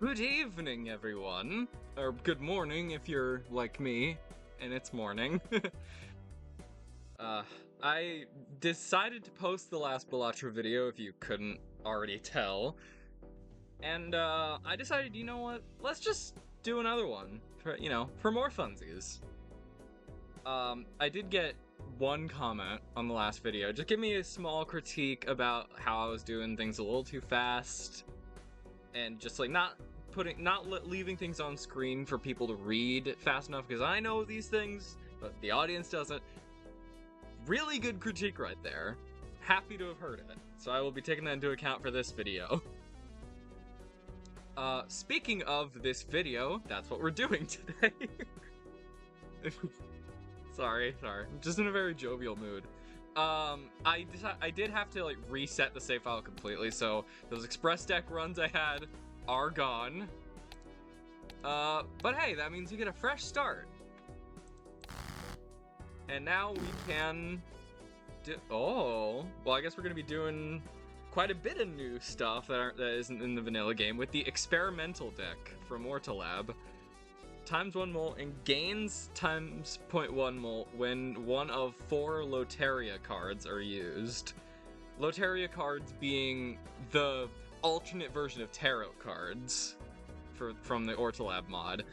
Good evening, everyone. Or good morning if you're like me, and it's morning. I decided to post the last Balatro video, if you couldn't already tell. And, I decided, you know what? Let's just do another one, for more funsies. I did get one comment on the last video. Just give me a small critique about how I was doing things a little too fast. And just, like, not leaving things on screen for people to read fast enough, because I know these things, but the audience doesn't. Really good critique right there. Happy to have heard it. So I will be taking that into account for this video. Speaking of this video, that's what we're doing today. Sorry. I'm just in a very jovial mood. I did have to, like, reset the save file completely, so those express deck runs I had are gone. But hey, that means you get a fresh start. And now we can well, I guess we're gonna be doing quite a bit of new stuff that isn't in the vanilla game with the experimental deck from Ortalab. Times 1 molt and gains times 0.1 molt when one of 4 Loteria cards are used. Loteria cards being the alternate version of tarot cards from the Ortalab mod.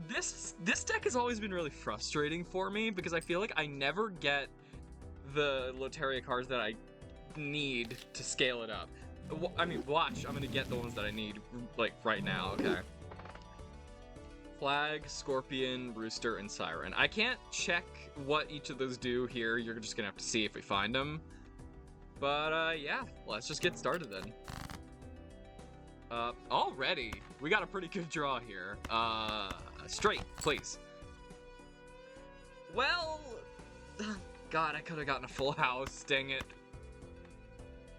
This deck has always been really frustrating for me because I feel like I never get the Loteria cards that I need to scale it up. I mean, watch, I'm gonna get the ones that I need, like, right now, okay? Flag, Scorpion, Rooster, and Siren. I can't check what each of those do here, you're just gonna have to see if we find them. But, yeah, let's just get started then. Already, we got a pretty good draw here. Straight, please. Well, God, I could have gotten a full house, dang it.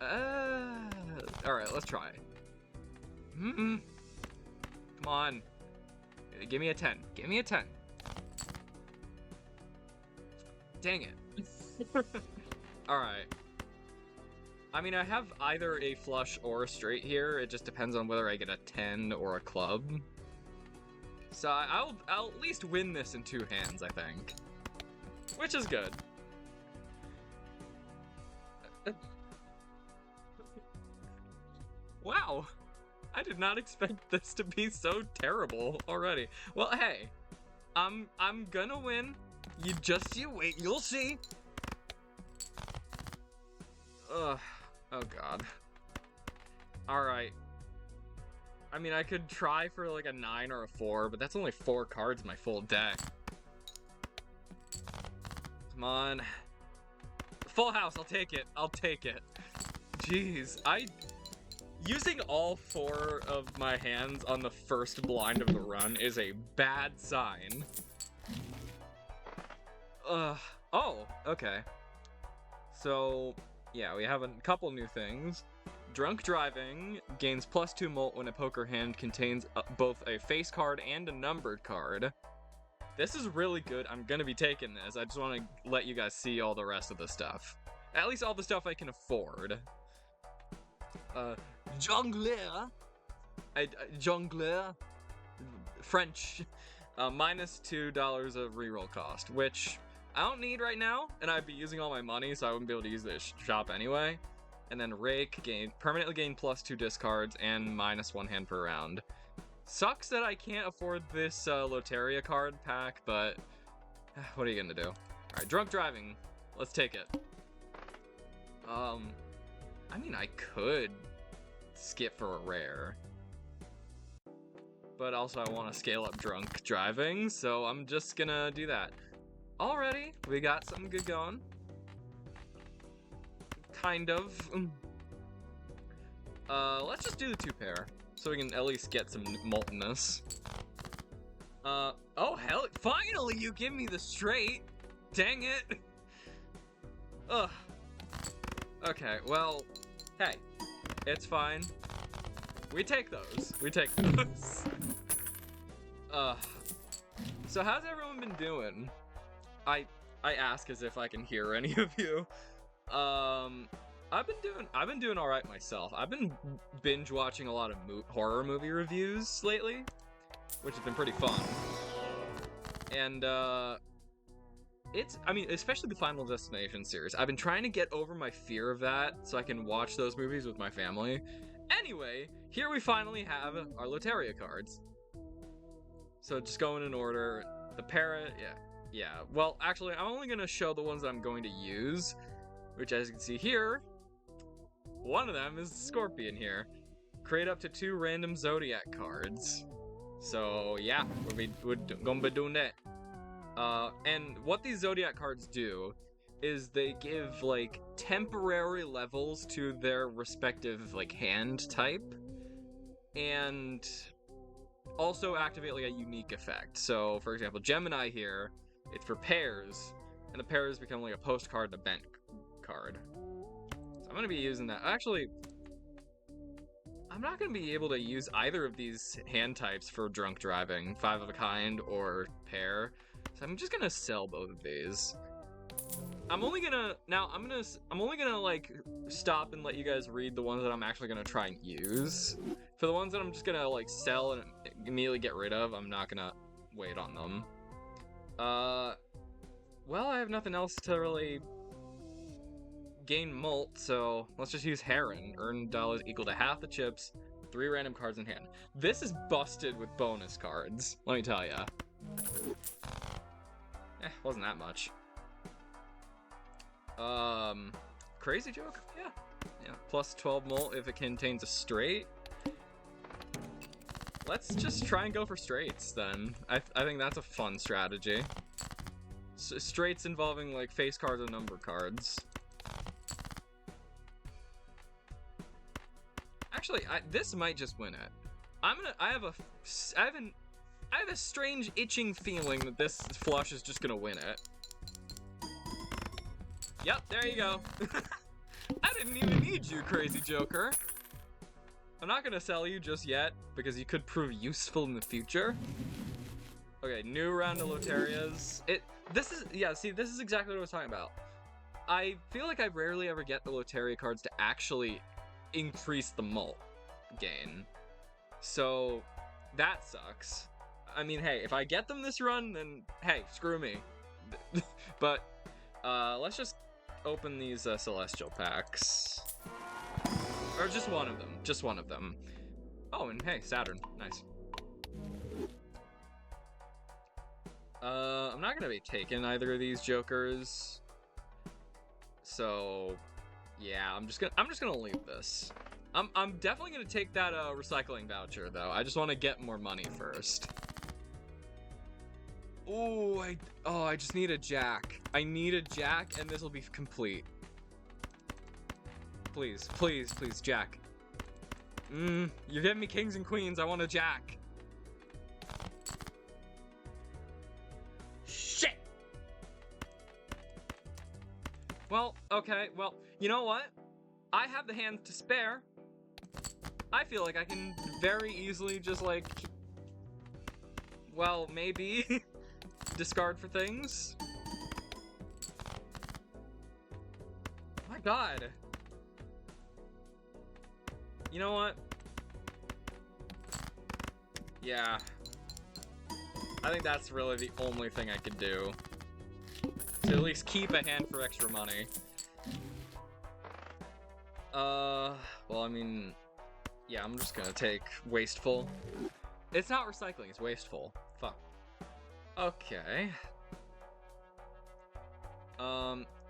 Alright, let's try. Come on. Give me a 10. Give me a 10. Dang it. Alright. I mean, I have either a flush or a straight here. It just depends on whether I get a 10 or a club. So I'll at least win this in 2 hands, I think. Which is good. Wow. I did not expect this to be so terrible already. Well, hey. I'm gonna win. You wait, you'll see. Ugh. Oh god. Alright. I mean, I could try for like a 9 or a 4, but that's only 4 cards in my full deck. Come on. Full house, I'll take it. I'll take it. Jeez, using all 4 of my hands on the first blind of the run is a bad sign. Oh, okay. So, yeah, we have a couple new things. Drunk Driving gains +2 molt when a poker hand contains both a face card and a numbered card. This is really good. I'm gonna be taking this. I just want to let you guys see all the rest of the stuff. At least all the stuff I can afford. Jongleur. Jongleur. French. -$2 of reroll cost, which I don't need right now, and I'd be using all my money, so I wouldn't be able to use this shop anyway. And then Rake, permanently gain +2 discards and -1 hand per round. Sucks that I can't afford this Loteria card pack, but what are you gonna do? Alright, Drunk Driving. Let's take it. I mean, I could skip for a rare. But also I want to scale up Drunk Driving, so I'm just gonna do that. Alrighty, we got something good going. Kind of. Let's just do the 2 pair, so we can at least get some moltenness. Oh hell, finally you give me the straight! Dang it! Ugh. Okay, well, hey, it's fine. We take those. We take those. So how's everyone been doing? I ask as if I can hear any of you. I've been doing all right myself. I've been binge watching a lot of horror movie reviews lately, which has been pretty fun. And I mean, especially the Final Destination series. I've been trying to get over my fear of that so I can watch those movies with my family. Anyway, here we finally have our Loteria cards. So just going in order. The parrot, yeah. Well, actually, I'm only going to show the ones that I'm going to use, which, as you can see here, one of them is the Scorpion here. Create up to 2 random Zodiac cards. So, yeah, we're going to be doing that. And what these Zodiac cards do is they give, like, temporary levels to their respective, like, hand type. And also activate, like, a unique effect. So, for example, Gemini here, it's for pairs, and the pairs become, like, a postcard and a bent card. So I'm going to be using that. Actually, I'm not going to be able to use either of these hand types for drunk driving, 5 of a kind or pair. So I'm just going to sell both of these. I'm only gonna like stop and let you guys read the ones that I'm actually gonna try and use. For the ones that I'm just gonna like sell and immediately get rid of, I'm not gonna wait on them. Well, I have nothing else to really gain mult, so let's just use Heron. Earn dollars equal to half the chips, 3 random cards in hand. This is busted with bonus cards, let me tell ya. Wasn't that much. Crazy joke? Yeah. Plus 12 mult if it contains a straight. Let's just try and go for straights then. I think that's a fun strategy. Straights involving like face cards and number cards. Actually, this might just win it. I have a strange itching feeling that this flush is just gonna win it. Yep, there you go. I didn't even need you, crazy joker. I'm not gonna sell you just yet, because you could prove useful in the future. Okay, new round of Loterias. This is exactly what I was talking about. I feel like I rarely ever get the Loteria cards to actually increase the mult gain. So, that sucks. I mean, hey, if I get them this run, then, hey, screw me. But, let's just open these celestial packs. Or just one of them. Oh, and hey, Saturn, nice. I'm not gonna be taking either of these jokers. So, yeah, I'm just gonna leave this. I'm definitely gonna take that recycling voucher though. I just want to get more money first. Oh, I just need a jack. I need a jack, and this will be complete. Please, please, please, jack. You're giving me kings and queens. I want a jack. Shit! Well, okay, well, you know what? I have the hands to spare. I feel like I can very easily just, like, well, maybe discard for things. My god. You know what? Yeah. I think that's really the only thing I could do. To at least keep a hand for extra money. Well, I mean, yeah, I'm just gonna take Wasteful. It's not recycling, it's Wasteful. Fuck. Okay.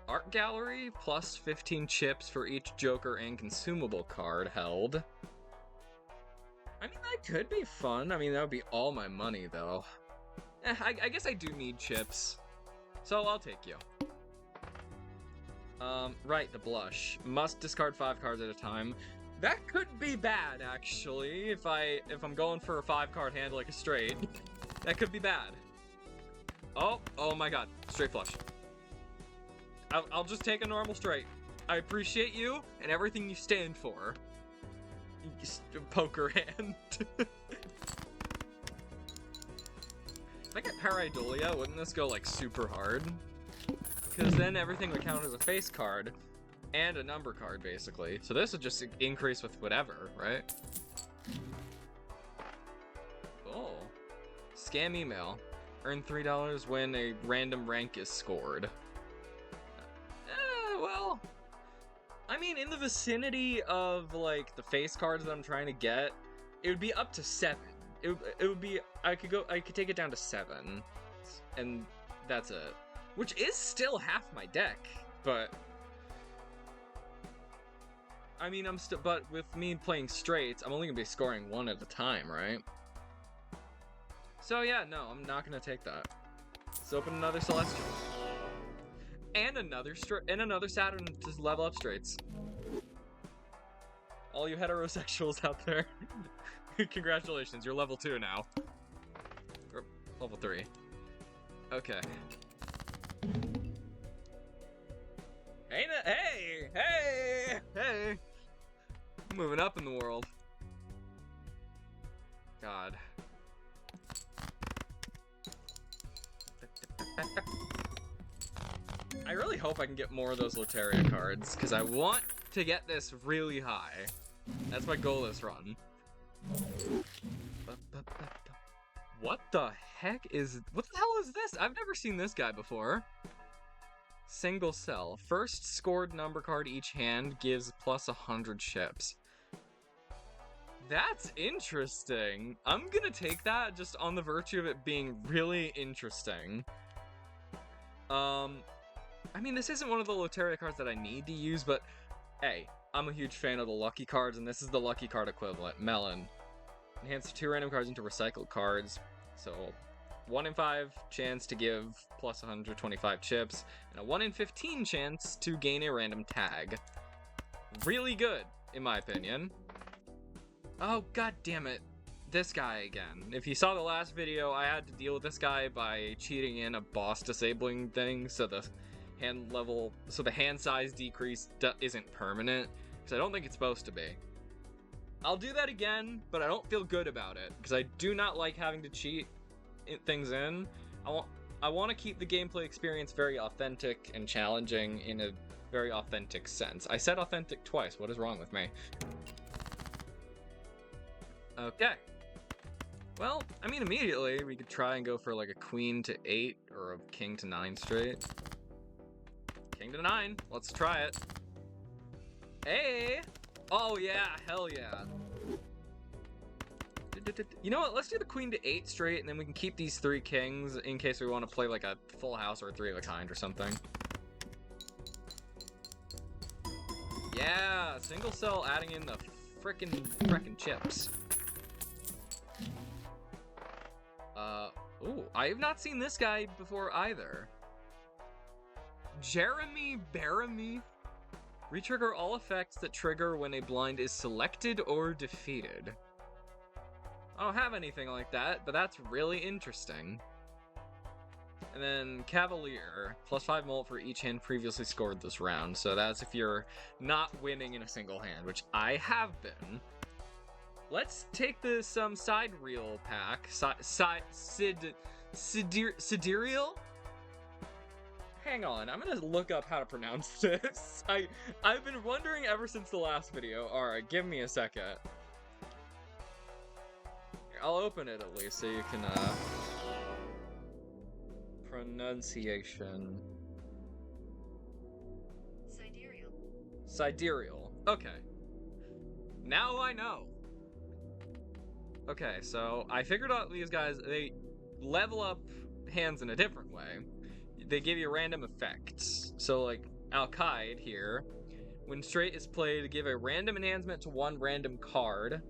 Art Gallery, plus 15 chips for each Joker and consumable card held. I mean, that could be fun. I mean, that would be all my money, though. I guess I do need chips. So I'll take you. Right, the blush. Must discard 5 cards at a time. That could be bad, actually, if I'm going for a 5-card hand like a straight. That could be bad. Oh my god. Straight flush. I'll just take a normal straight. I appreciate you and everything you stand for. Poker hand. If I get Pareidolia, wouldn't this go like super hard? Because then everything would count as a face card. and a number card, basically. So this would just increase with whatever, right? Oh. Scam email. Earn $3 when a random rank is scored. Well, I mean, in the vicinity of, like, the face cards that I'm trying to get, it would be up to 7. It would be, I could take it down to 7, and that's it. Which is still half my deck, but... I mean, but with me playing straights, I'm only gonna be scoring 1 at a time, right? So yeah, no, I'm not gonna take that. Let's open another Celestial. And another Saturn to level up straights. All you heterosexuals out there, congratulations, you're level 2 now. Or level 3. Okay. Hey! Moving up in the world. God. I really hope I can get more of those Loteria cards, because I want to get this really high. That's my goal this run. What the hell is this? I've never seen this guy before. Single cell. First scored number card each hand gives plus 100 chips. That's interesting. I'm gonna take that just on the virtue of it being really interesting. I mean, this isn't one of the Loteria cards that I need to use, but hey, I'm a huge fan of the lucky cards, and this is the lucky card equivalent. Melon. Enhance 2 random cards into recycled cards. So, 1 in 5 chance to give plus 125 chips, and a 1 in 15 chance to gain a random tag. Really good, in my opinion. Oh, god damn it. This guy again. If you saw the last video, I had to deal with this guy by cheating in a boss disabling thing, so the hand size decrease isn't permanent, because I don't think it's supposed to be. I'll do that again, but I don't feel good about it, because I do not like having to cheat things in. I want to keep the gameplay experience very authentic and challenging in a very authentic sense. I said authentic twice. What is wrong with me? Okay. Well, I mean, immediately we could try and go for like a queen to 8 or a king to 9 straight. King to 9. Let's try it. Hey! Oh yeah, hell yeah. You know what? Let's do the queen to 8 straight, and then we can keep these 3 kings in case we want to play like a full house or a 3 of a kind or something. Yeah, single cell adding in the frickin' chips. Ooh, I have not seen this guy before either. Jeremy Baramy. Retrigger all effects that trigger when a blind is selected or defeated. I don't have anything like that, but that's really interesting. And then Cavalier, plus 5 mult for each hand previously scored this round. So that's if you're not winning in a single hand, which I have been. Let's take this side reel pack. Sidereal? Hang on, I'm gonna look up how to pronounce this. I've been wondering ever since the last video. Alright, give me a second. I'll open it at least so you can, pronunciation. Sidereal. Okay. Now I know. Okay, so I figured out these guys, they level up hands in a different way. They give you random effects. So like Al-Qaid here, when straight is played, give a random enhancement to 1 random card,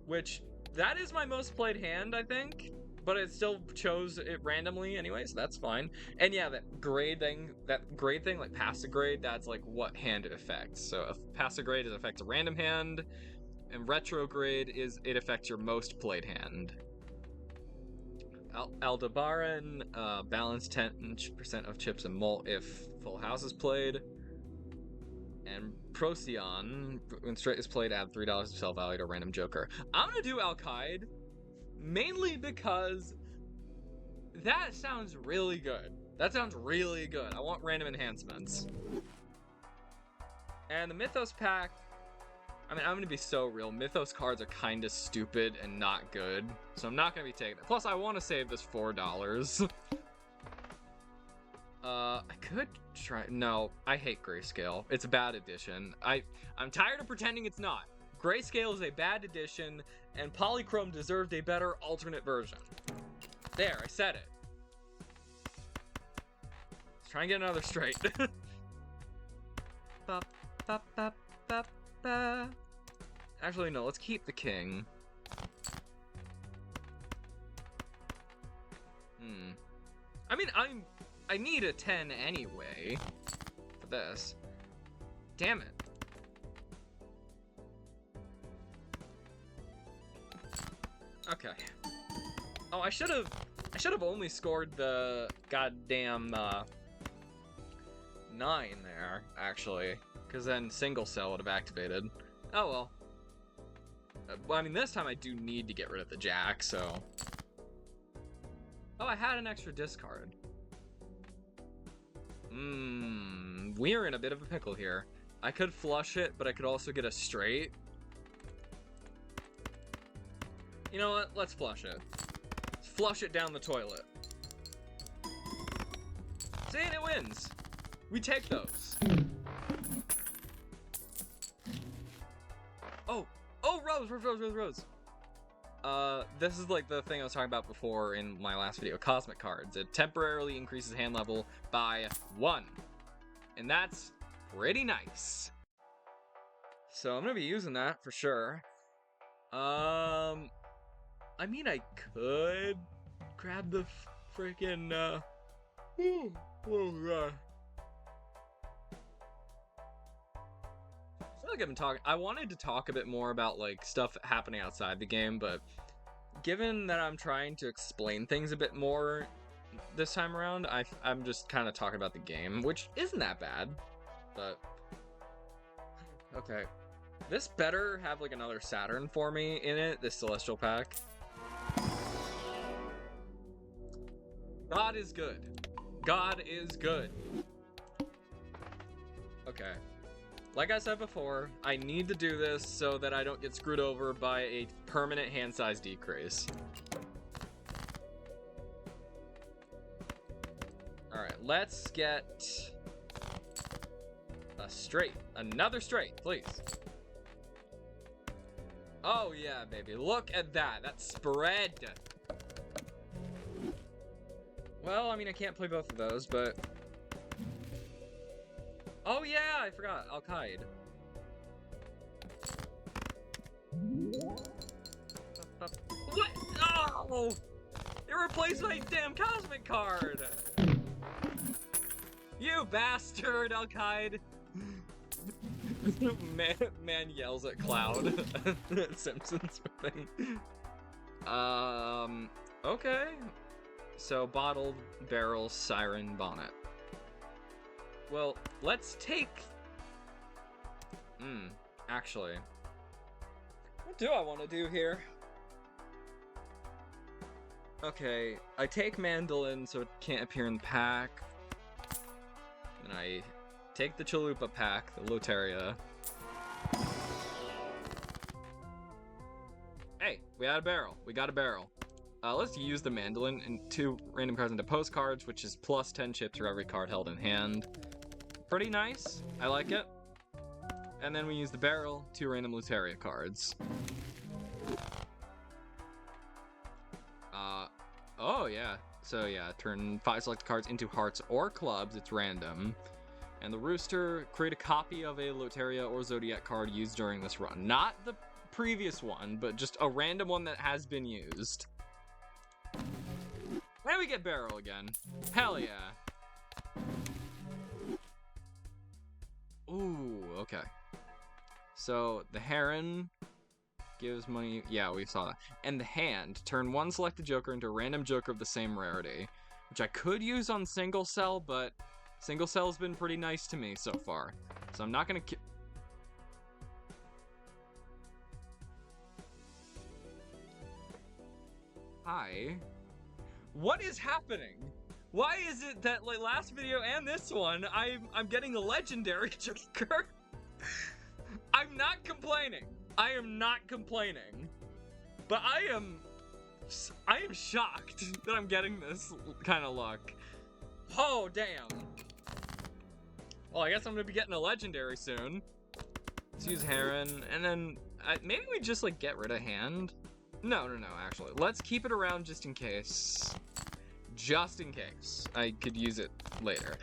which that is my most played hand, I think, but it still chose it randomly anyway, so that's fine. And yeah, that grade thing, like passive grade, that's like what hand it affects. So if passive grade is affects a random hand, and retrograde is it affects your most played hand. Aldebaran, balance 10% of chips and mult if full house is played. And Procyon, when straight is played, add $3 of sell value to random joker. I'm gonna do Al-Qaid, mainly because that sounds really good. That sounds really good. I want random enhancements. And the Mythos pack, I mean, I'm gonna be so real. Mythos cards are kind of stupid and not good, so I'm not gonna be taking it. Plus, I want to save this $4. I could try. No, I hate Grayscale. It's a bad addition. I'm tired of pretending it's not. Grayscale is a bad addition, and Polychrome deserved a better alternate version. There, I said it. Let's try and get another straight. Ba, ba, ba, ba, ba. Actually, no, let's keep the king. I mean, I need a 10 anyway for this. Damn it. Okay. Oh, I should have only scored the goddamn 9 there, actually, because then single cell would have activated. Oh well. Well, I mean, this time I do need to get rid of the jack, so. Oh, I had an extra discard. We're in a bit of a pickle here. I could flush it, but I could also get a straight. You know what? Let's flush it. Let's flush it down the toilet. See, and it wins. We take those. Oh, Rose. This is like the thing I was talking about before in my last video. Cosmic cards. It temporarily increases hand level by 1. And that's pretty nice. So I'm gonna be using that for sure. I mean, I could grab the freaking, oh god. I feel like I've been talking. I wanted to talk a bit more about like stuff happening outside the game, but given that I'm trying to explain things a bit more this time around, I'm just kind of talking about the game, which isn't that bad. But okay, this better have like another Saturn for me in it. This Celestial pack. God is good. God is good. Okay. Like I said before, I need to do this so that I don't get screwed over by a permanent hand size decrease. Alright, let's get a straight. Another straight, please. Oh yeah, baby. Look at that. That spread. Well, I mean, I can't play both of those, but... Oh yeah, I forgot. Al-Qaeda. What? Oh! It replaced my damn cosmic card! You bastard, Al-Qaeda! man yells at Cloud. Simpsons thing. Okay. So, bottled, barrel, siren, bonnet. Well, let's take... actually. What do I want to do here? Okay, I take mandolin so it can't appear in the pack. And I take the chalupa pack, the Loteria. Hey, we had a barrel. We got a barrel. Let's use the mandolin and 2 random cards into postcards, which is plus 10 chips for every card held in hand. Pretty nice. I like it. And then we use the barrel, 2 random Loteria cards. Oh yeah. So yeah, turn 5 selected cards into hearts or clubs. It's random. And the rooster, create a copy of a Loteria or Zodiac card used during this run. Not the previous one, but just a random one that has been used. And we get barrel again. Hell yeah. Ooh, okay. So the heron gives money. Yeah, we saw that. And the hand, turn 1 selected joker into a random joker of the same rarity, which I could use on single cell, but single cell's been pretty nice to me so far. So I'm not gonna Hi. What is happening? Why is it that like last video and this one I'm getting a legendary joker? I'm not complaining. I am not complaining. But I am shocked that I'm getting this kind of luck. Oh, damn. Well, I guess I'm gonna be getting a legendary soon. Let's use Heron, and then maybe we just like get rid of hand. No, actually. Let's keep it around just in case. Just in case. I could use it later.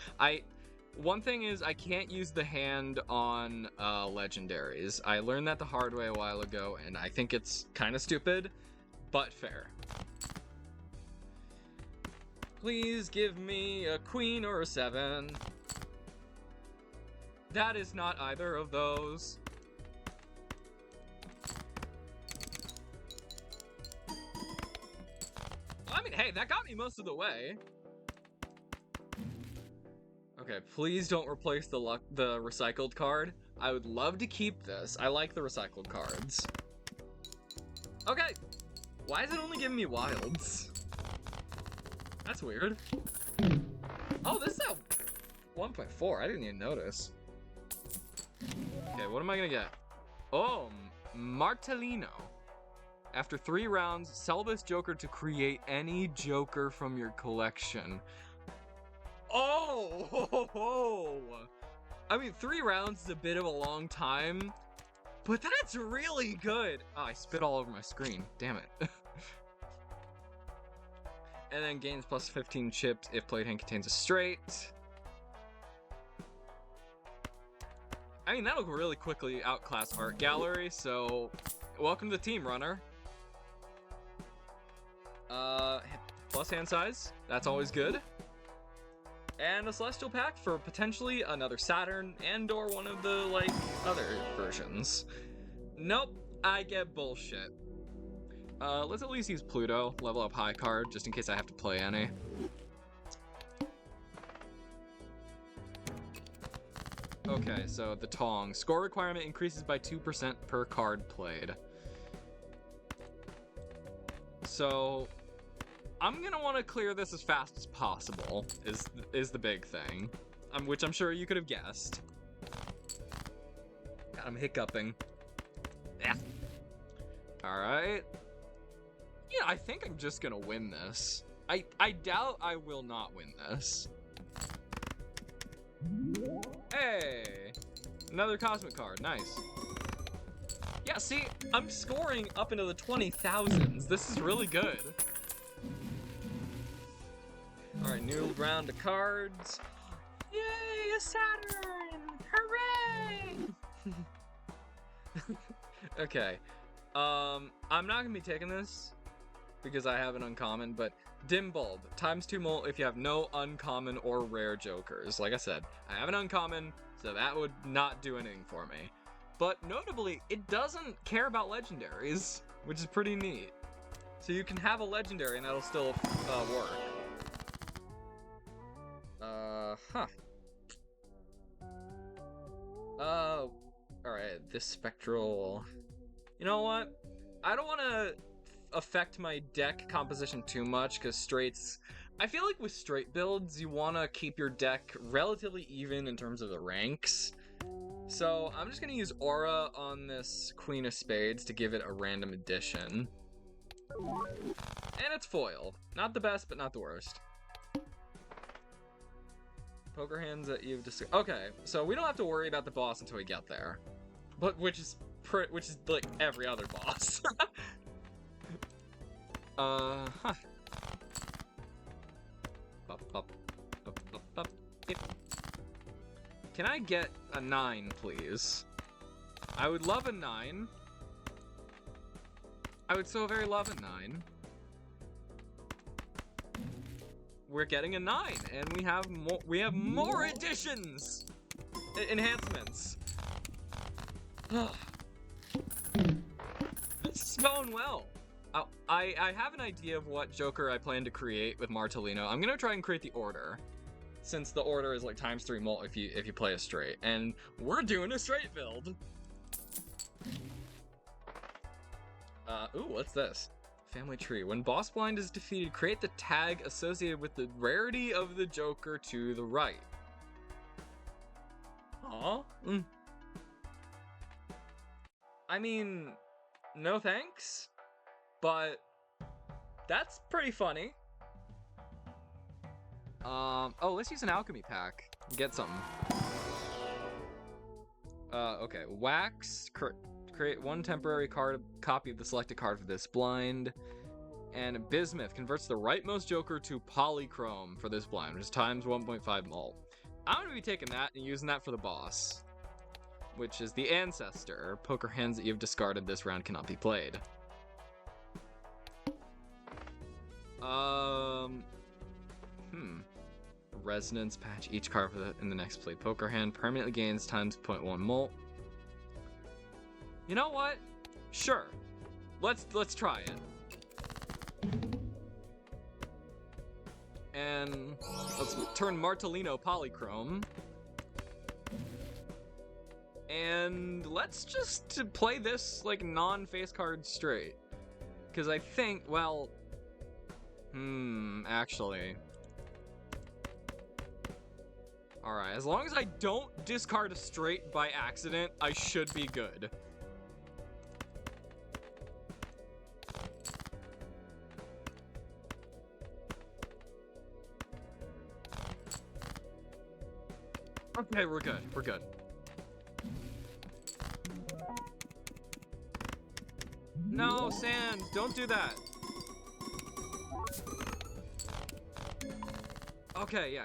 One thing is I can't use the hand on legendaries. I learned that the hard way a while ago, and I think it's kind of stupid, but fair. Please give me a queen or a 7. That is not either of those. I mean, hey, that got me most of the way. Okay, please don't replace the recycled card. I would love to keep this. I like the recycled cards. Okay. Why is it only giving me wilds? That's weird. Oh, this is a 1.4. I didn't even notice. Okay, what am I gonna get? Oh, Martellino. After 3 rounds, sell this Joker to create any Joker from your collection. Oh! I mean, 3 rounds is a bit of a long time, but that's really good. Oh, I spit all over my screen. Damn it. And then gains plus 15 chips if played hand contains a straight. I mean, that'll really quickly outclass Art Gallery, so welcome to the team, runner. Plus hand size, that's always good. And a Celestial Pack for potentially another Saturn and or one of the, like, other versions. Nope, I get bullshit. Let's at least use Pluto, level up high card, just in case I have to play any. Okay, so the Tong. Score requirement increases by 2% per card played. So I'm gonna want to clear this as fast as possible, is the big thing. Which I'm sure you could have guessed. God, I'm hiccuping. Yeah. Alright. Yeah, I think I'm just gonna win this. I doubt I will not win this. Hey! Another Cosmic card, nice. Yeah, see, I'm scoring up into the 20,000s. This is really good. Alright, new round of cards. Yay, a Saturn! Hooray! Okay. I'm not gonna be taking this because I have an uncommon, but Dim Bulb, ×2 molt if you have no uncommon or rare jokers. Like I said, I have an uncommon, so that would not do anything for me. But notably, it doesn't care about legendaries, which is pretty neat. So you can have a legendary and that'll still work. Alright, this spectral... You know what? I don't want to affect my deck composition too much, because straights... I feel like with straight builds, you want to keep your deck relatively even in terms of the ranks. So I'm just going to use Aura on this Queen of Spades to give it a random addition. And it's foiled. Not the best, but not the worst. Poker hands that you've just... Okay, so we don't have to worry about the boss until we get there. But which is like every other boss. Huh. Can I get a 9, please? I would love a 9. I would so very love a 9. We're getting a 9, and we have more additions! Enhancements. This is going well. I have an idea of what Joker I plan to create with Martellino. I'm gonna try and create the Order, since the Order is like ×3 molt if you play a straight, and we're doing a straight build. Ooh, what's this? Family tree. When Boss Blind is defeated, create the tag associated with the rarity of the Joker to the right. Aw. I mean, no thanks, but that's pretty funny. Oh, let's use an alchemy pack. Get something. Okay. Wax. Create one temporary copy of the selected card for this blind. And Bismuth converts the rightmost joker to polychrome for this blind, which is times 1.5 mult. I'm going to be taking that and using that for the boss, which is the Ancestor. Poker hands that you've discarded this round cannot be played. Resonance patch. Each card in the next played poker hand permanently gains times 0.1 mult. You know what? Sure. Let's try it. And let's turn Martellino polychrome. And let's just play this like non-face card straight. Because I think, well, actually. Alright, as long as I don't discard a straight by accident, I should be good. Okay, we're good. We're good. No, Sand, don't do that. Okay, yeah.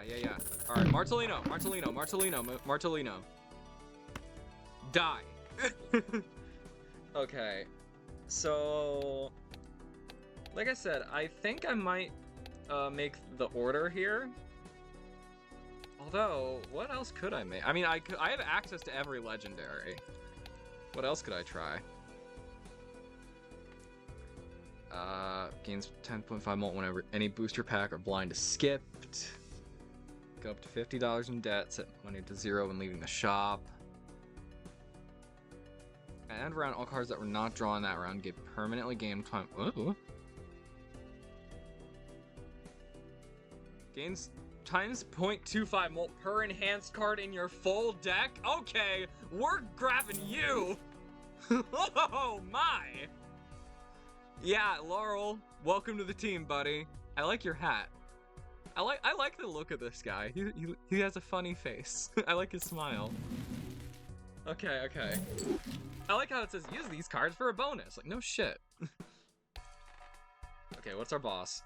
All right, Martellino. Die. Okay, so like I said, I think I might make the order here. Although, what else could I make? I mean, I have access to every legendary. What else could I try? Gains 10.5 mult whenever any booster pack or blind is skipped. Go up to $50 in debt, set money to 0 when leaving the shop. And around all cards that were not drawn that round get permanently gained time. Ooh. Gains times 0.25 mult per enhanced card in your full deck? Okay, we're grabbing you! Oh my! Yeah, Laurel, welcome to the team, buddy. I like your hat. I like the look of this guy. He has a funny face. I like his smile. Okay. I like how it says use these cards for a bonus. Like, no shit. Okay, what's our boss?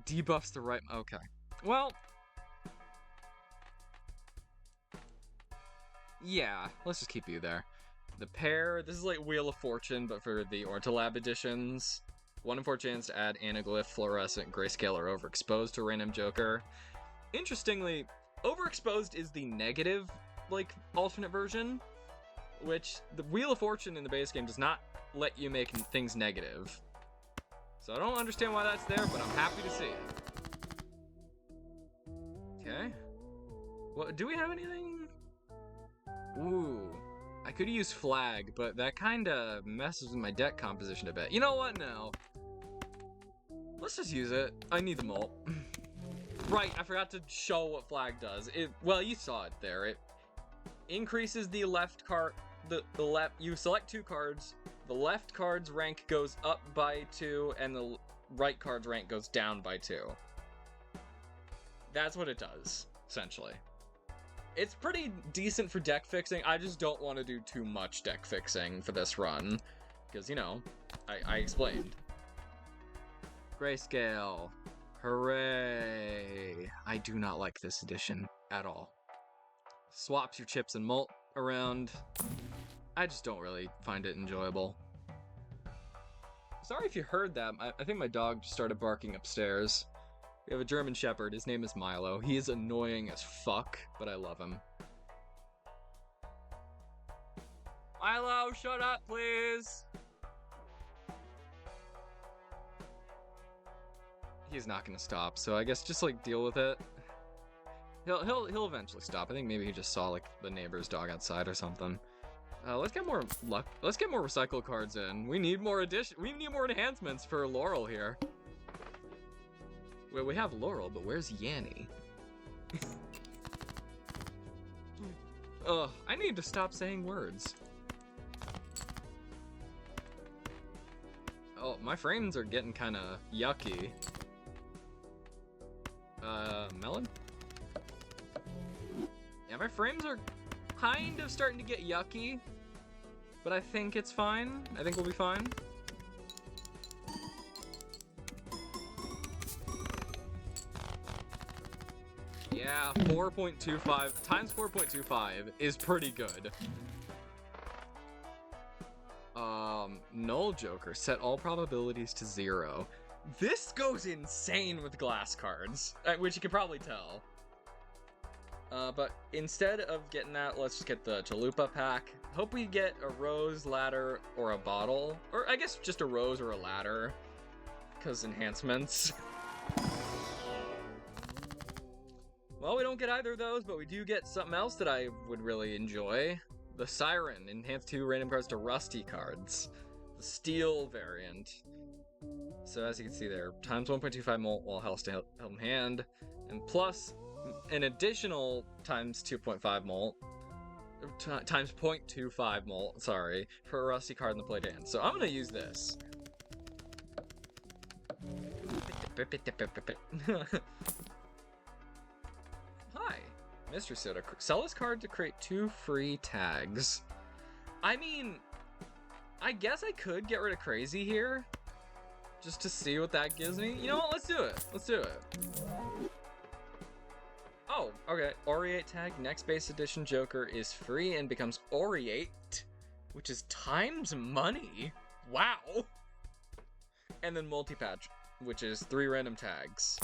Debuffs the right... Okay. Well... yeah, let's just keep you there. The pair, this is like Wheel of Fortune, but for the Ortalab editions. 1 in 4 chance to add Anaglyph, Fluorescent, Grayscale, or Overexposed to a random Joker. Interestingly, Overexposed is the negative, like, alternate version, which the Wheel of Fortune in the base game does not let you make things negative. So I don't understand why that's there, but I'm happy to see it. Okay. Well, do we have anything? Ooh. I could use Flag, but that kinda messes with my deck composition a bit. You know what? No. Let's just use it. I need the mult. Right, I forgot to show what Flag does. Well, you saw it there. It increases the left card. The left. You select 2 cards. The left card's rank goes up by 2, and the right card's rank goes down by 2. That's what it does, essentially. It's pretty decent for deck fixing. I just don't want to do too much deck fixing for this run. Because, you know, I explained. Grayscale. Hooray. I do not like this edition at all. Swaps your chips and mult around. I just don't really find it enjoyable. Sorry if you heard that. I think my dog just started barking upstairs. We have a German Shepherd. His name is Milo. He is annoying as fuck, but I love him. Milo, shut up, please! He's not gonna stop, so I guess just, like, deal with it. He'll eventually stop. I think maybe he just saw, like, the neighbor's dog outside or something. Let's get more luck. Let's get more recycle cards in. We need more we need more enhancements for Laurel here. Well, we have Laurel, but where's Yanni? Ugh, I need to stop saying words. Oh, my frames are getting kind of yucky. Melon? Yeah, my frames are kind of starting to get yucky, but I think it's fine. I think we'll be fine. Yeah, 4.25 times 4.25 is pretty good. Null Joker, set all probabilities to 0. This goes insane with glass cards, which you can probably tell. But instead of getting that, let's just get the Chalupa pack. Hope we get a rose, ladder, or a bottle. Or I guess just a rose or a ladder, because enhancements. Well, we don't get either of those, but we do get something else that I would really enjoy. The Siren, enhance 2 random cards to Rusty cards. The Steel variant. So as you can see there, times 1.25 molt while held in hand, and plus an additional times 2.5 molt, times 0.25 molt, sorry, for a Rusty card in the played hand. So I'm gonna use this. Hi, Mr. Soda. Sell this card to create 2 free tags. I mean, I guess I could get rid of Crazy here, just to see what that gives me. You know what? Let's do it. Let's do it. Oh, okay. Aureate tag. Next base edition Joker is free and becomes Aureate, which is times money. Wow. And then multi-patch, which is 3 random tags.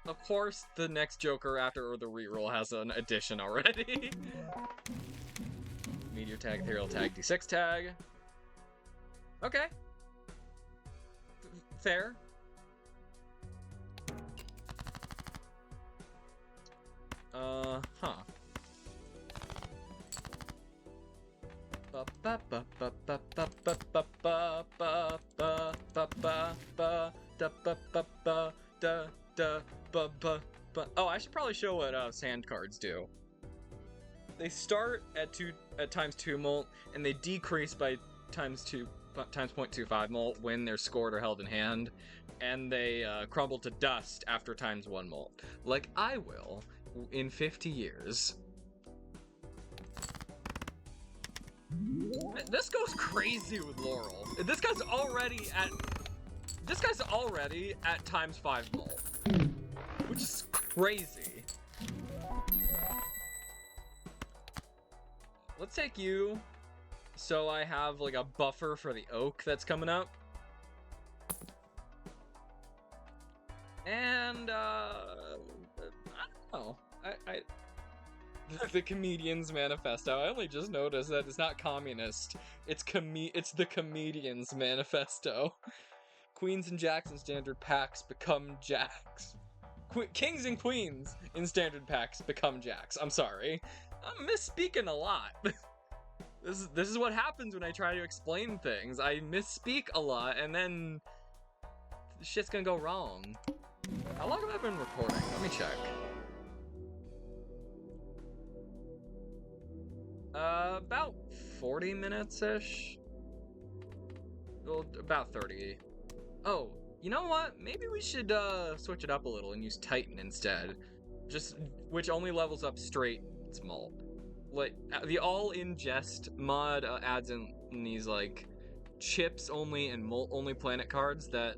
Of course, the next Joker after the reroll has an addition already. Meteor tag, ethereal tag, d6 tag. Okay. Fair. Huh. Oh, I should probably show what sand cards do. They start at times 2 molt, and they decrease by times 0.25 molt when they're scored or held in hand, and they crumble to dust after times 1 molt, like I will in 50 years. This goes crazy with Laurel. This guy's already at times 5 molt, which is crazy. Let's take you, so I have like a buffer for the oak that's coming up. And I don't know. The Comedian's Manifesto. I only just noticed that it's not communist. It's the Comedian's Manifesto. Queens and jacks in standard packs become jacks. Kings and queens in standard packs become jacks. I'm sorry. I'm misspeaking a lot. This is what happens when I try to explain things. I misspeak a lot, and then shit's gonna go wrong. How long have I been recording? Let me check. About 40 minutes-ish. Well, about 30. Oh, you know what? Maybe we should switch it up a little and use Titan instead. Which only levels up straight malt. Like, the all-ingest mod adds in these, like, chips only and malt only planet cards that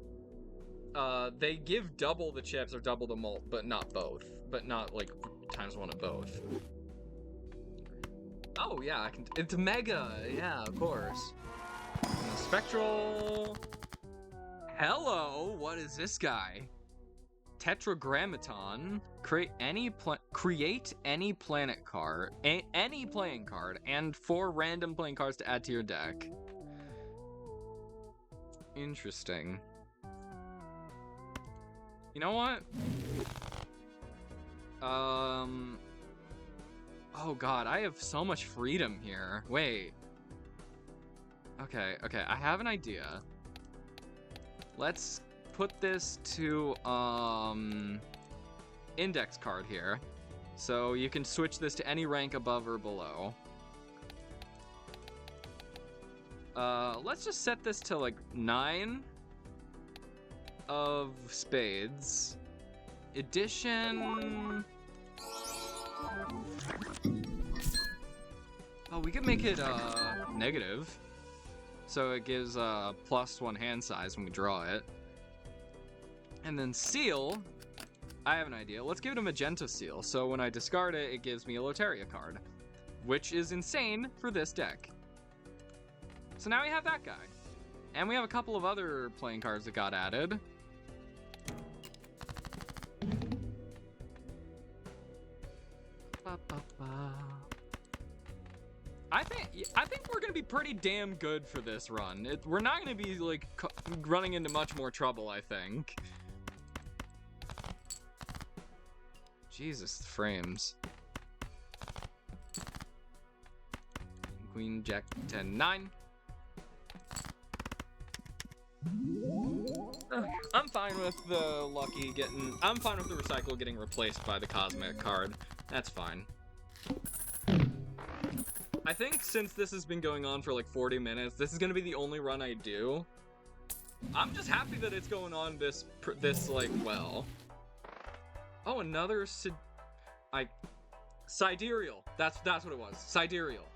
they give double the chips or double the malt, but not both. But not, like, times 1 of both. Oh, yeah, it's Mega! Yeah, of course. Spectral... Hello! What is this guy? Tetragrammaton. Create any planet card, any playing card, and 4 random playing cards to add to your deck. Interesting. You know what? Oh god, I have so much freedom here. Wait. Okay, I have an idea. Let's put this to, index card here. So you can switch this to any rank above or below. Let's just set this to like 9 of spades. Addition. Oh, we could make it negative, so it gives +1 hand size when we draw it. And then seal, I have an idea. Let's give it a magenta seal, so when I discard it, it gives me a Loteria card, which is insane for this deck. So now we have that guy, and we have a couple of other playing cards that got added. I think we're gonna be pretty damn good for this run. We're not gonna be like running into much more trouble, I think. Jesus, the frames. Queen, Jack, 10, 9. I'm fine with the lucky getting. I'm fine with the recycle getting replaced by the cosmic card. That's fine. I think since this has been going on for like 40 minutes, this is gonna be the only run I do. I'm just happy that it's going on this like well. Oh, another Sidereal. That's what it was. Sidereal.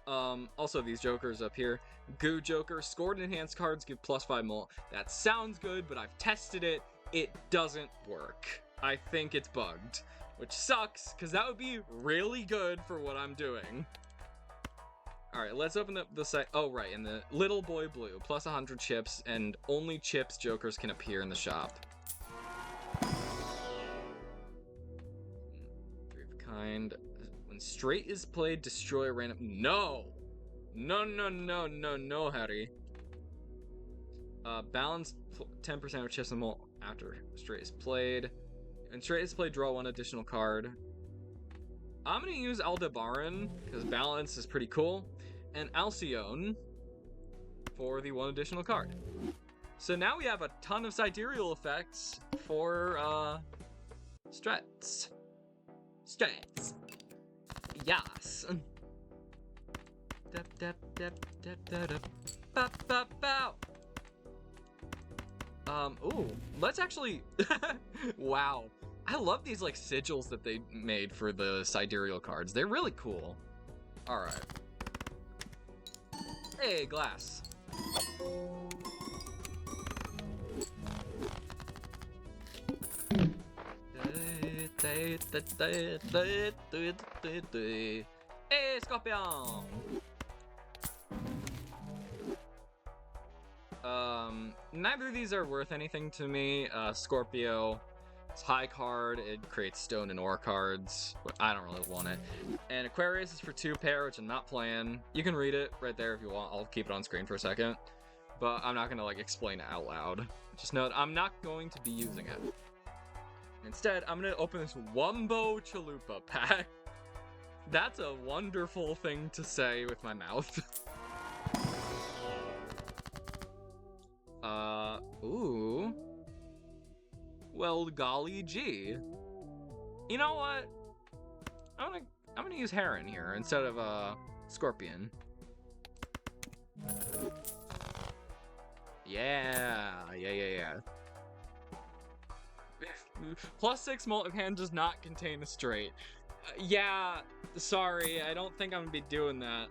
Also these jokers up here. Goo Joker, scored enhanced cards give +5 mult. That sounds good, but I've tested it. It doesn't work. I think it's bugged, which sucks, because that would be really good for what I'm doing. Alright, let's open up the site. Oh, right, and the Little Boy Blue, +100 chips, and only chips jokers can appear in the shop. 3 of a kind. When straight is played, destroy a random. No! No, Harry. Balance 10% of chips and mult after straight is played. And straight is played, draw 1 additional card. I'm gonna use Aldebaran, because balance is pretty cool. And Alcyone for the 1 additional card. So now we have a ton of sidereal effects for strats. Yes. Ooh, let's actually wow. I love these like sigils that they made for the sidereal cards. They're really cool. Alright. Hey, glass. Hey, Scorpion! Neither of these are worth anything to me. Scorpio, it's high card, it creates stone and ore cards, but I don't really want it. And Aquarius is for 2 pair, which I'm not playing. You can read it right there if you want. I'll keep it on screen for a second, but I'm not gonna like explain it out loud. Just know that I'm not going to be using it. Instead, I'm gonna open this Wumbo Chalupa pack. That's a wonderful thing to say with my mouth. Ooh. Well, golly gee. You know what? I'm gonna use Heron here instead of Scorpion. Yeah. +6 multi-hand does not contain a straight. Yeah, sorry, I don't think I'm gonna be doing that.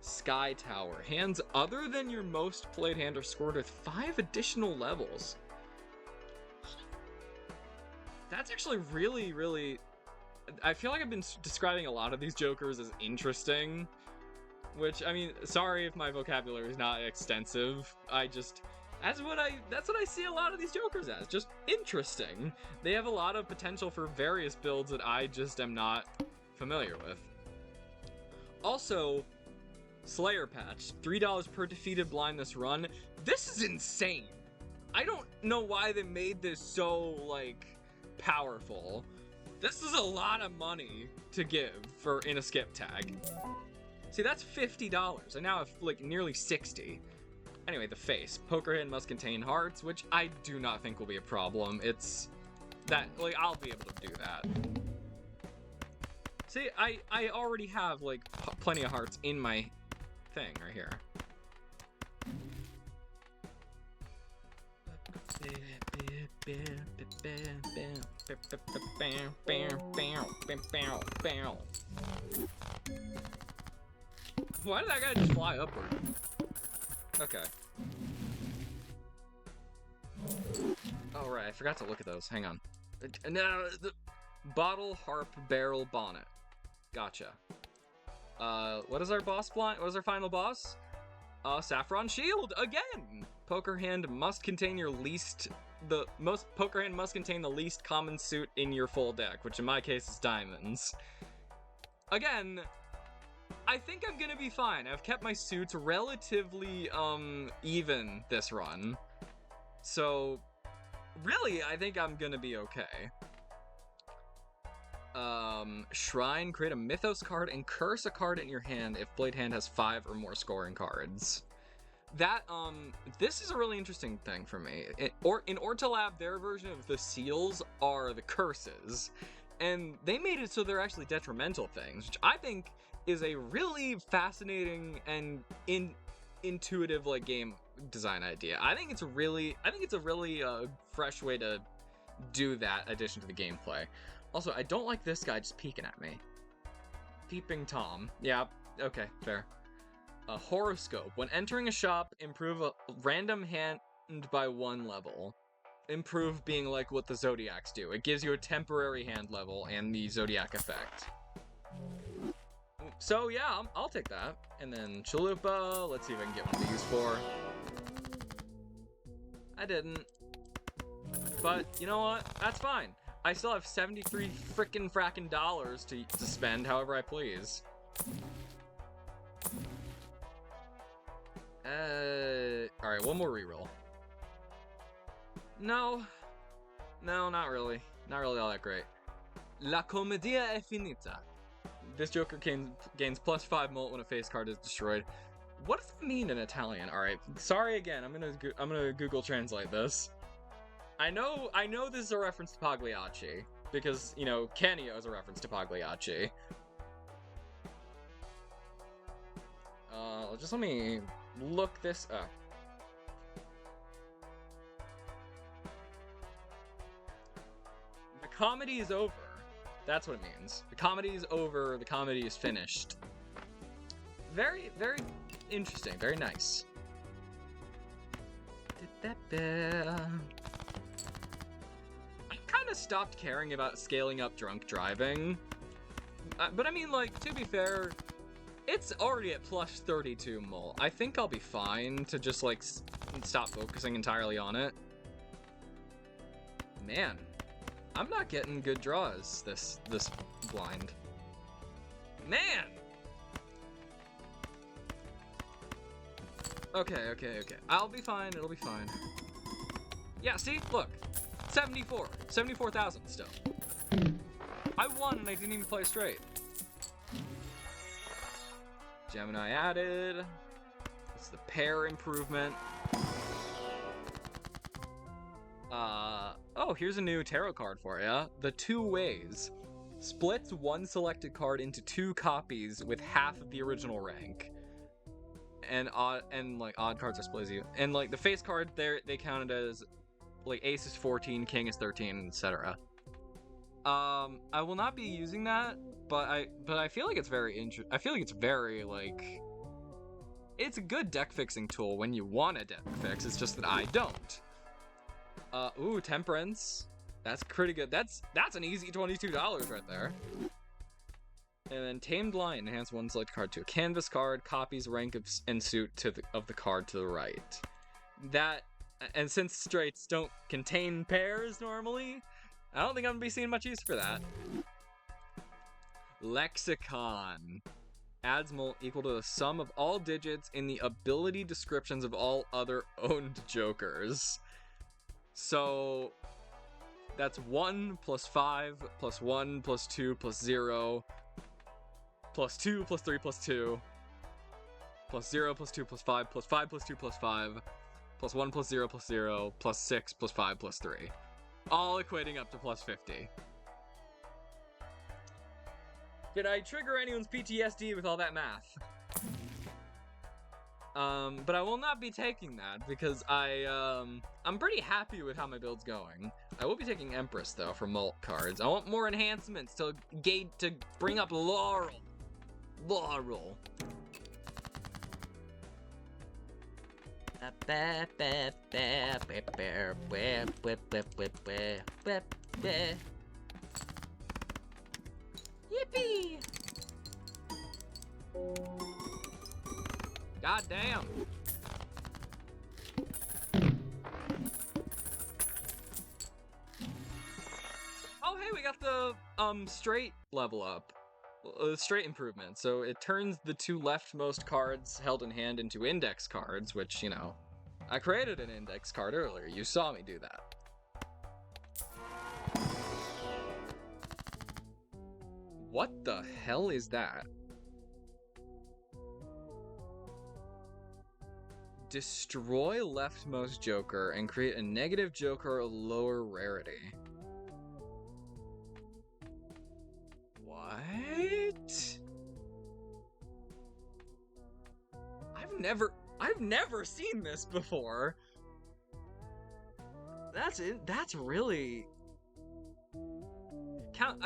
Sky Tower. Hands other than your most played hand are scored with 5 additional levels. That's actually really... I feel like I've been describing a lot of these jokers as interesting. Which, I mean, sorry if my vocabulary is not extensive. That's what I see a lot of these jokers as. Just interesting. They have a lot of potential for various builds that I just am not familiar with. Also, Slayer patch, $3 per defeated blind this run. This is insane. I don't know why they made this so, like, powerful. This is a lot of money to give for in a skip tag. See, that's $50. I now have, like, nearly 60. Anyway, the face. Poker hand must contain hearts, which I do not think will be a problem. It's that, like, I'll be able to do that. See, I already have, like, plenty of hearts in my thing right here. Why did that guy just fly upward? Okay. Oh, right, I forgot to look at those. Hang on. No, the bottle, harp, barrel, bonnet. Gotcha. What is our boss blind? What is our final boss? Saffron Shield again. Poker hand must contain poker hand must contain the least common suit in your full deck, which in my case is diamonds. Again, I think I'm gonna be fine. I've kept my suits relatively even this run, so really I think I'm gonna be okay. Shrine, create a Mythos card and curse a card in your hand if Blade Hand has 5 or more scoring cards. That, this is a really interesting thing for me. In Ortalab, their version of the seals are the curses, and they made it so they're actually detrimental things, which I think is a really fascinating and intuitive, like, game design idea. I think it's a really fresh way to do that addition to the gameplay. Also, I don't like this guy just peeking at me. Peeping Tom. Yeah, okay, fair. A horoscope. When entering a shop, improve a random hand by 1 level. Improve being like what the Zodiacs do. It gives you a temporary hand level and the Zodiac effect. So yeah, I'll take that. And then Chalupa. Let's see if I can get one of these for. I didn't. But you know what? That's fine. I still have 73 frackin' dollars to spend however I please. Alright, one more reroll. No, not really. Not really all that great. La Commedia è finita. This Joker gains +5 molt when a face card is destroyed. What does that mean in Italian? Alright, sorry again, I'm gonna Google translate this. I know this is a reference to Pagliacci, because, you know, Kenio is a reference to Pagliacci. Just let me look this up. The comedy is over. That's what it means. The comedy is over, the comedy is finished. Very, very interesting, very nice. Stopped caring about scaling up drunk driving, but I mean, like, to be fair, it's already at +32 mul. I think I'll be fine to just like stop focusing entirely on it. Man, I'm not getting good draws this blind. Man. Okay. I'll be fine. It'll be fine. Yeah. See, look. 74,000 still. I won and I didn't even play straight. Gemini added. It's the pair improvement. Oh, here's a new tarot card for ya. The 2 ways. Splits one selected card into 2 copies with half of the original rank. And odd cards are split you. And like the face card there, they counted as like ace is 14, king is 13, etc. I will not be using that, but I feel like it's very I feel like it's very like it's a good deck fixing tool when you want a deck fix. It's just that I don't. Ooh, Temperance. That's pretty good. That's an easy $22 right there. And then Tamed Lion, enhance one select card to a canvas card, copies rank and suit of the card to the right. That, and since straights don't contain pairs normally, I don't think I'm gonna be seeing much use for that. Lexicon. Adds mult equal to the sum of all digits in the ability descriptions of all other owned jokers. So that's 1 plus 5 plus 1 plus 2 plus 0 plus 2 plus 3 plus 2 plus 0 plus 2 plus 5 plus 5 plus 2 plus 5 plus 1 plus 0 plus 0 plus 6 plus 5 plus 3. All equating up to plus 50. Did I trigger anyone's PTSD with all that math? But I will not be taking that because I'm pretty happy with how my build's going. I will be taking Empress though for mult cards. I want more enhancements to bring up Laurel. Laurel. Yippee! God damn. Oh hey, we got the straight level up. Straight improvement. So it turns the 2 leftmost cards held in hand into index cards, which, you know, I created an index card earlier. You saw me do that. What the hell is that? Destroy leftmost joker and create a negative joker of lower rarity. What? I've never seen this before. That's it. That's really count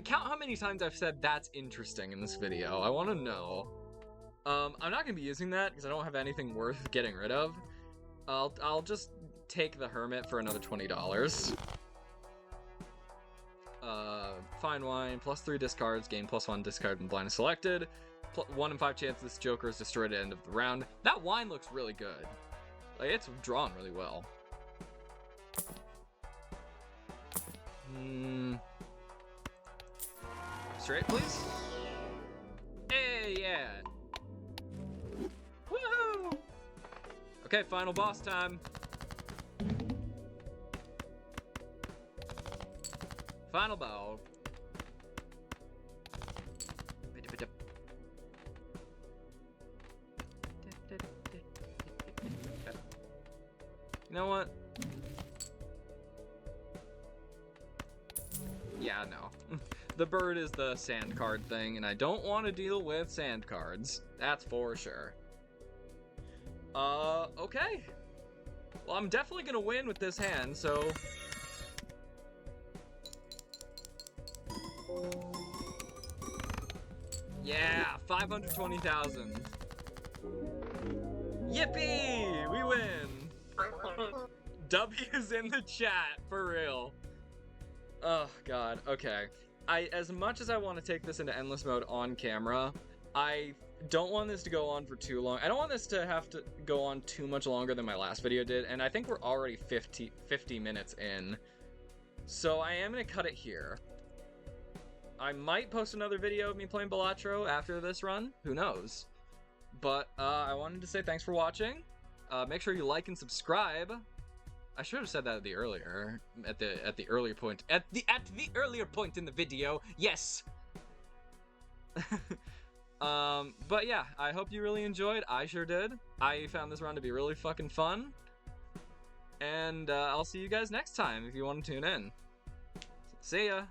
how many times I've said that's interesting in this video. I want to know. I'm not gonna be using that because I don't have anything worth getting rid of. I'll just take the Hermit for another $20. Fine wine, +3 discards, gain +1 discard when blind is selected. 1 in 5 chance this joker is destroyed at the end of the round. That wine looks really good. Like, it's drawn really well. Straight, please. Hey, yeah. Woohoo! Okay, final boss time. Final bow. You know what? Yeah, no. The bird is the sand card thing, and I don't want to deal with sand cards. That's for sure. Okay. Well, I'm definitely gonna win with this hand, so... Yeah, 520,000. Yippee! We win! W's in the chat, for real. Oh, God, okay. As much as I want to take this into endless mode on camera, I don't want this to go on for too long. I don't want this to have to go on too much longer than my last video did, and I think we're already 50 minutes in. So I am going to cut it here. I might post another video of me playing Balatro after this run. Who knows? But I wanted to say thanks for watching. Make sure you like and subscribe. I should have said that at the earlier point in the video. Yes. But yeah, I hope you really enjoyed. I sure did. I found this run to be really fucking fun. And I'll see you guys next time if you want to tune in. See ya.